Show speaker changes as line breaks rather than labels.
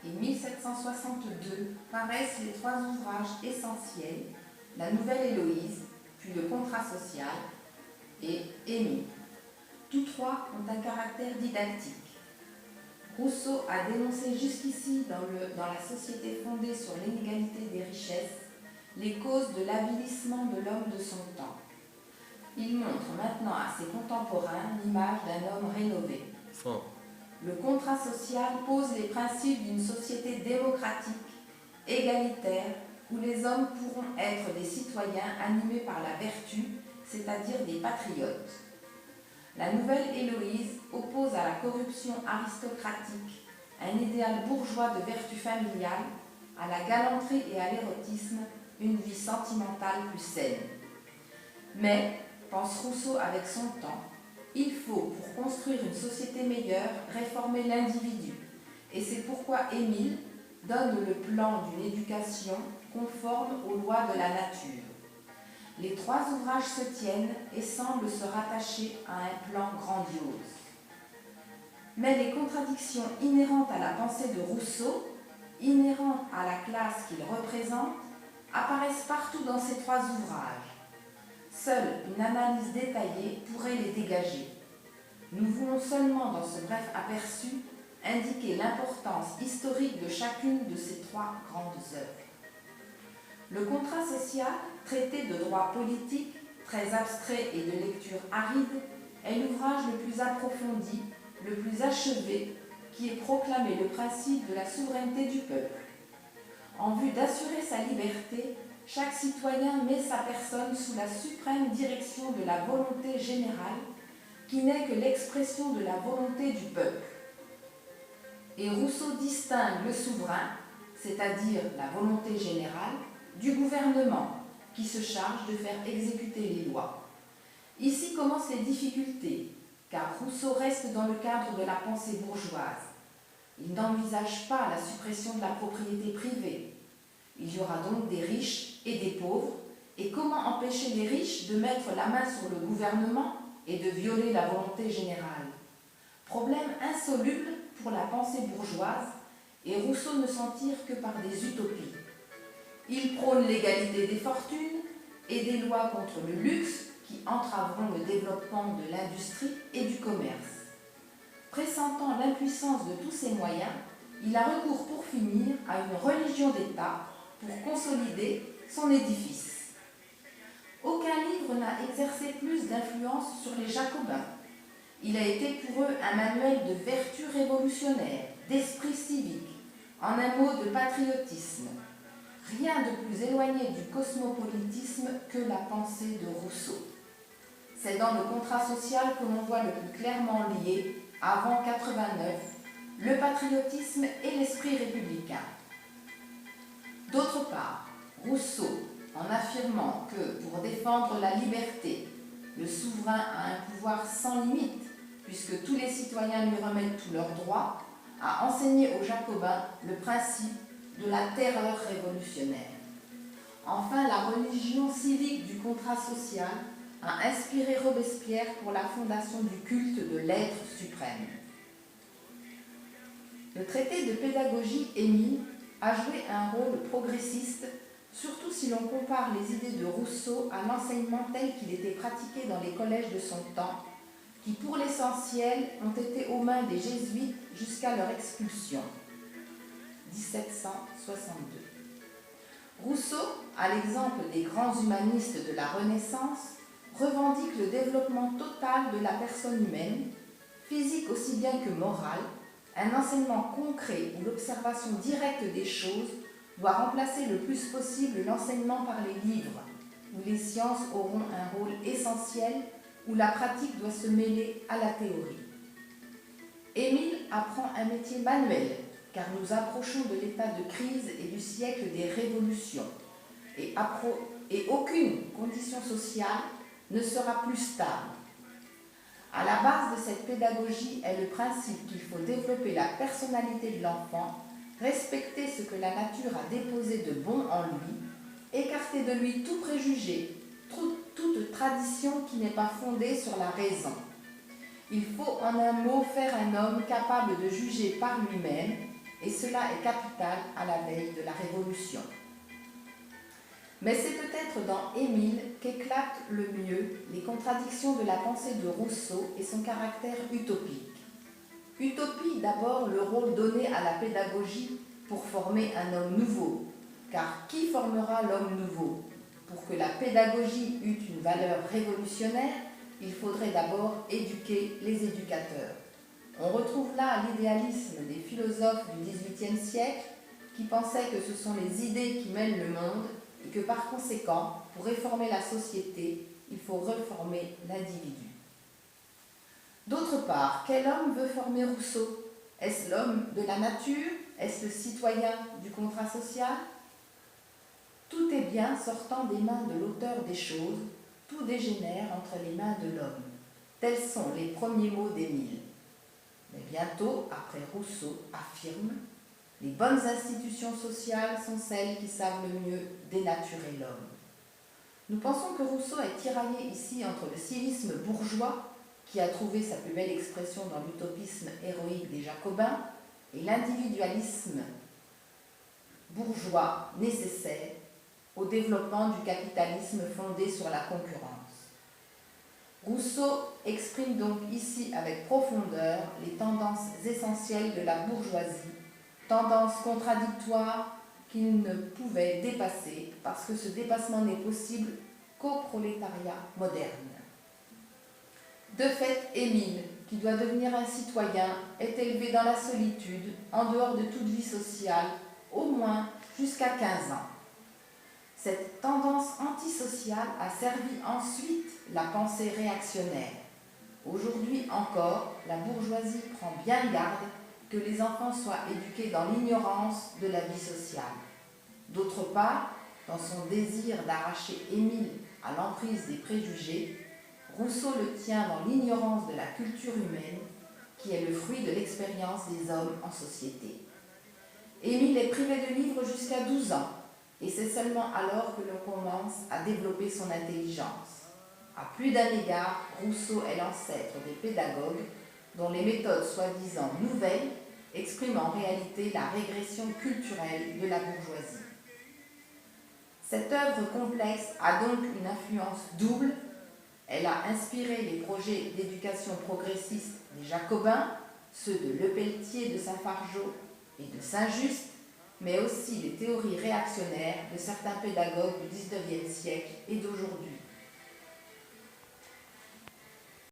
et 1762 paraissent les trois ouvrages essentiels, La Nouvelle Héloïse, puis Le Contrat social et Émile. Tous trois ont un caractère didactique. Rousseau a dénoncé jusqu'ici, dans la société fondée sur l'inégalité des richesses, les causes de l'avilissement de l'homme de son temps. Il montre maintenant à ses contemporains l'image d'un homme rénové.
Fort.
Le contrat social pose les principes d'une société démocratique, égalitaire, où les hommes pourront être des citoyens animés par la vertu, c'est-à-dire des patriotes. La Nouvelle Héloïse oppose à la corruption aristocratique un idéal bourgeois de vertu familiale, à la galanterie et à l'érotisme, une vie sentimentale plus saine. Mais, pense Rousseau avec son temps, il faut, pour construire une société meilleure, réformer l'individu. Et c'est pourquoi Émile donne le plan d'une éducation conforme aux lois de la nature. Les trois ouvrages se tiennent et semblent se rattacher à un plan grandiose. Mais les contradictions inhérentes à la pensée de Rousseau, inhérentes à la classe qu'il représente, apparaissent partout dans ces trois ouvrages. Seule une analyse détaillée pourrait les dégager. Nous voulons seulement, dans ce bref aperçu, indiquer l'importance historique de chacune de ces trois grandes œuvres. Le contrat social, traité de droit politique, très abstrait et de lecture aride, est l'ouvrage le plus approfondi, le plus achevé, qui ait proclamé le principe de la souveraineté du peuple. En vue d'assurer sa liberté, chaque citoyen met sa personne sous la suprême direction de la volonté générale, qui n'est que l'expression de la volonté du peuple. Et Rousseau distingue le souverain, c'est-à-dire la volonté générale, du gouvernement, qui se charge de faire exécuter les lois. Ici commencent les difficultés, car Rousseau reste dans le cadre de la pensée bourgeoise. Il n'envisage pas la suppression de la propriété privée. Il y aura donc des riches et des pauvres, et comment empêcher les riches de mettre la main sur le gouvernement et de violer la volonté générale? Problème insoluble pour la pensée bourgeoise, et Rousseau ne s'en tire que par des utopies. Il prône l'égalité des fortunes et des lois contre le luxe qui entraveront le développement de l'industrie et du commerce. Pressentant l'impuissance de tous ces moyens, il a recours pour finir à une religion d'État pour consolider son édifice. Aucun livre n'a exercé plus d'influence sur les Jacobins. Il a été pour eux un manuel de vertu révolutionnaire, d'esprit civique, en un mot de patriotisme. Rien de plus éloigné du cosmopolitisme que la pensée de Rousseau. C'est dans le contrat social que l'on voit le plus clairement lié, avant 89, le patriotisme et l'esprit républicain. D'autre part, Rousseau, en affirmant que pour défendre la liberté, le souverain a un pouvoir sans limite, puisque tous les citoyens lui remettent tous leurs droits, a enseigné aux Jacobins le principe de la terreur révolutionnaire. Enfin, la religion civique du contrat social a inspiré Robespierre pour la fondation du culte de l'être suprême. Le traité de pédagogie Émile a joué un rôle progressiste, surtout si l'on compare les idées de Rousseau à l'enseignement tel qu'il était pratiqué dans les collèges de son temps, qui pour l'essentiel ont été aux mains des jésuites jusqu'à leur expulsion. 1762. Rousseau, à l'exemple des grands humanistes de la Renaissance, revendique le développement total de la personne humaine, physique aussi bien que morale, un enseignement concret où l'observation directe des choses doit remplacer le plus possible l'enseignement par les livres, où les sciences auront un rôle essentiel, où la pratique doit se mêler à la théorie. Émile apprend un métier manuel, car nous approchons de l'état de crise et du siècle des révolutions, et aucune condition sociale ne sera plus stable. À la base de cette pédagogie est le principe qu'il faut développer la personnalité de l'enfant, respecter ce que la nature a déposé de bon en lui, écarter de lui tout préjugé, toute tradition qui n'est pas fondée sur la raison. Il faut en un mot faire un homme capable de juger par lui-même, et cela est capital à la veille de la Révolution. Mais c'est peut-être dans Émile qu'éclatent le mieux les contradictions de la pensée de Rousseau et son caractère utopique. Utopie, d'abord, le rôle donné à la pédagogie pour former un homme nouveau, car qui formera l'homme nouveau? Pour que la pédagogie eût une valeur révolutionnaire, il faudrait d'abord éduquer les éducateurs. On retrouve là l'idéalisme des philosophes du XVIIIe siècle qui pensaient que ce sont les idées qui mènent le monde et que par conséquent, pour réformer la société, il faut réformer l'individu. D'autre part, quel homme veut former Rousseau? Est-ce l'homme de la nature? Est-ce le citoyen du contrat social? Tout est bien sortant des mains de l'auteur des choses, tout dégénère entre les mains de l'homme. Tels sont les premiers mots d'Émile. Mais bientôt, après Rousseau, affirme « Les bonnes institutions sociales sont celles qui savent le mieux dénaturer l'homme ». Nous pensons que Rousseau est tiraillé ici entre le civisme bourgeois, qui a trouvé sa plus belle expression dans l'utopisme héroïque des Jacobins, et l'individualisme bourgeois nécessaire au développement du capitalisme fondé sur la concurrence. Rousseau exprime donc ici avec profondeur les tendances essentielles de la bourgeoisie, tendances contradictoires qu'il ne pouvait dépasser parce que ce dépassement n'est possible qu'au prolétariat moderne. De fait, Émile, qui doit devenir un citoyen, est élevé dans la solitude, en dehors de toute vie sociale, au moins jusqu'à 15 ans. Cette tendance antisociale a servi ensuite la pensée réactionnaire. Aujourd'hui encore, la bourgeoisie prend bien garde que les enfants soient éduqués dans l'ignorance de la vie sociale. D'autre part, dans son désir d'arracher Émile à l'emprise des préjugés, Rousseau le tient dans l'ignorance de la culture humaine, qui est le fruit de l'expérience des hommes en société. Émile est privé de livres jusqu'à 12 ans, et c'est seulement alors que l'on commence à développer son intelligence. À plus d'un égard, Rousseau est l'ancêtre des pédagogues, dont les méthodes soi-disant nouvelles expriment en réalité la régression culturelle de la bourgeoisie. Cette œuvre complexe a donc une influence double. Elle a inspiré les projets d'éducation progressiste des Jacobins, ceux de Lepelletier de Saint-Fargeau et de Saint-Just, mais aussi les théories réactionnaires de certains pédagogues du XIXe siècle et d'aujourd'hui.